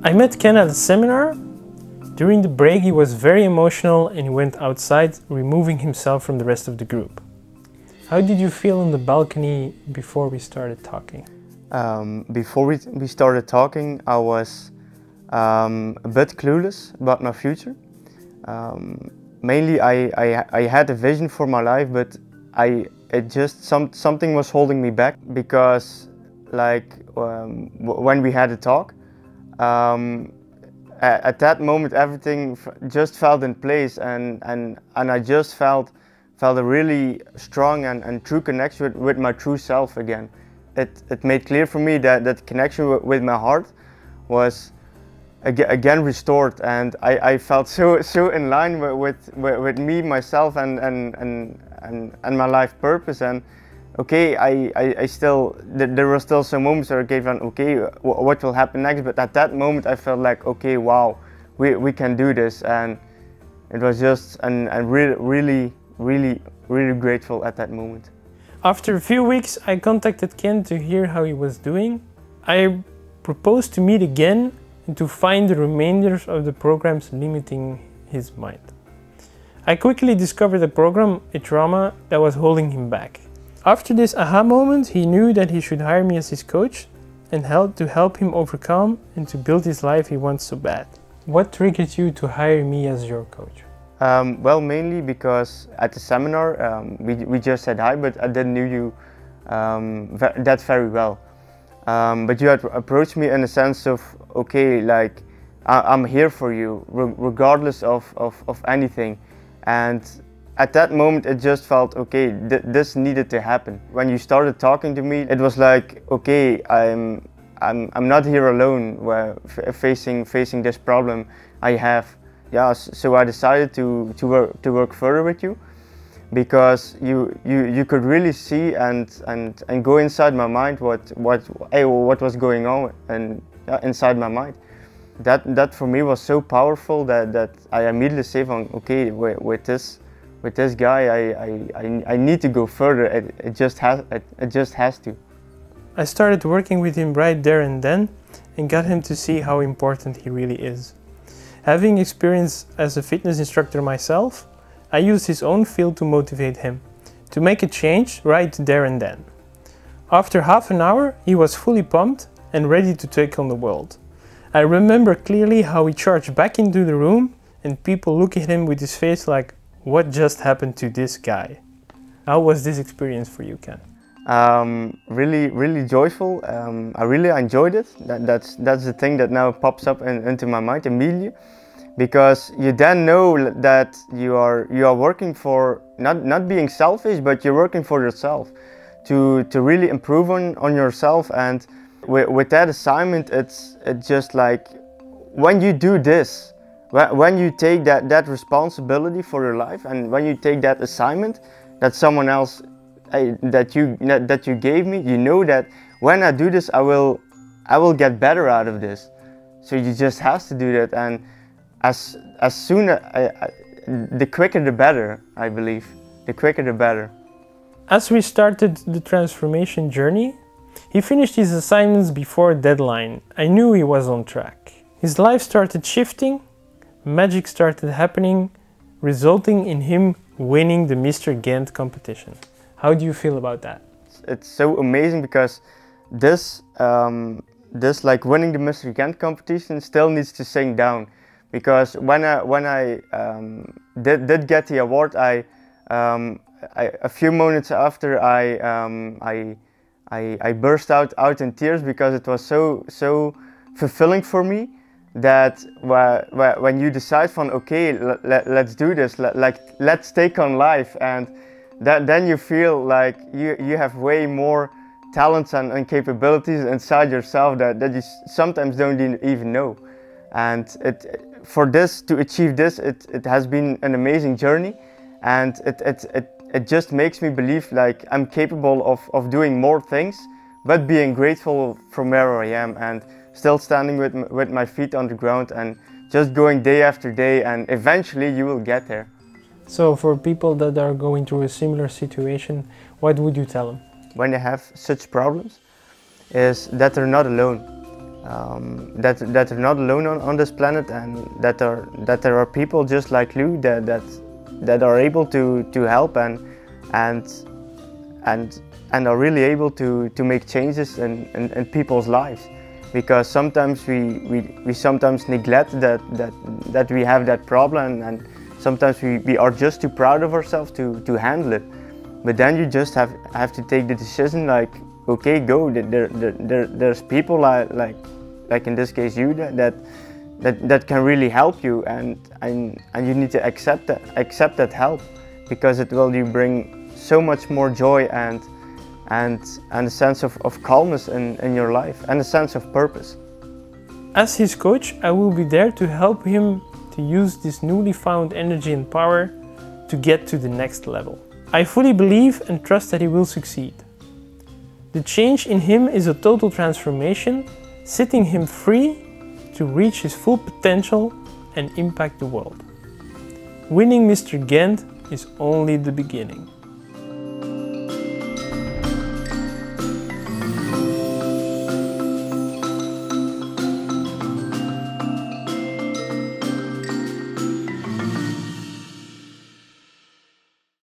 I met Ken at a seminar. During the break he was very emotional and he went outside, removing himself from the rest of the group. How did you feel on the balcony before we started talking? Before we started talking, I was a bit clueless about my future. Mainly I had a vision for my life, but something was holding me back, because when we had a talk, at that moment everything just felt in place, and I just felt a really strong and true connection with my true self again. It made clear for me that connection with my heart was again restored, and I felt so in line with me, myself, and my life purpose. And okay, I still, there were still some moments where I gave an okay, what will happen next, but at that moment I felt like, okay, wow, we can do this. And it was just, and really grateful at that moment. After a few weeks I contacted Ken to hear how he was doing. I proposed to meet again and to find the remainders of the programs limiting his mind. I quickly discovered a program, a trauma, that was holding him back. After this aha moment, he knew that he should hire me as his coach and help him overcome and to build his life he wants so bad. What triggered you to hire me as your coach? Well, mainly because at the seminar we just said hi, but I didn't know you that very well. But you had approached me in a sense of, okay, like I'm here for you regardless of anything. And at that moment it just felt, okay, this needed to happen. When you started talking to me, it was like, okay, I'm not here alone facing this problem I have. Yeah, so I decided to work further with you, because you could really see and go inside my mind what was going on and inside my mind. That for me was so powerful that I immediately said, okay, with this guy I need to go further. It just has to. I started working with him right there and then and got him to see how important he really is. Having experience as a fitness instructor myself, I used his own field to motivate him, to make a change right there and then. After half an hour, he was fully pumped and ready to take on the world. I remember clearly how he charged back into the room and people look at him with his face like, what just happened to this guy? How was this experience for you, Ken? Really joyful. I really enjoyed it. That's the thing that now pops up into my mind immediately, because you then know that you are working for not being selfish, but you're working for yourself to really improve on yourself. And with that assignment, it's just like, when you do this, when you take that responsibility for your life, and when you take that assignment that someone else that you gave me, you know that when I do this, I will get better out of this. So you just have to do that, and as soon the quicker the better, I believe. The quicker the better. As we started the transformation journey, he finished his assignments before deadline. I knew he was on track. His life started shifting, magic started happening, resulting in him winning the Mr. Ghent competition. How do you feel about that? It's so amazing, because this like winning the Mr. Ghent competition still needs to sink down, because when I did get the award, a few moments after I burst out in tears, because it was so fulfilling for me that when you decide from, okay, let's do this, let's take on life, and then you feel like you have way more talents and capabilities inside yourself that you sometimes don't even know. And to achieve this, it has been an amazing journey, and it just makes me believe like I'm capable of doing more things, but being grateful from where I am, and still standing with my feet on the ground, and just going day after day, and eventually you will get there. So for people that are going through a similar situation, what would you tell them? When they have such problems, is that they're not alone. that are not alone on this planet, and that there are people just like Lou that are able to help and are really able to make changes in people's lives. Because sometimes we sometimes neglect that we have that problem, and sometimes we are just too proud of ourselves to handle it. But then you just have to take the decision, like, okay, go. There's people like in this case you that can really help you, and you need to accept that help, because it will bring so much more joy and a sense of calmness in your life, and a sense of purpose. As his coach, I will be there to help him to use this newly found energy and power to get to the next level. I fully believe and trust that he will succeed. The change in him is a total transformation, setting him free to reach his full potential and impact the world. Winning Mr. Ghent is only the beginning.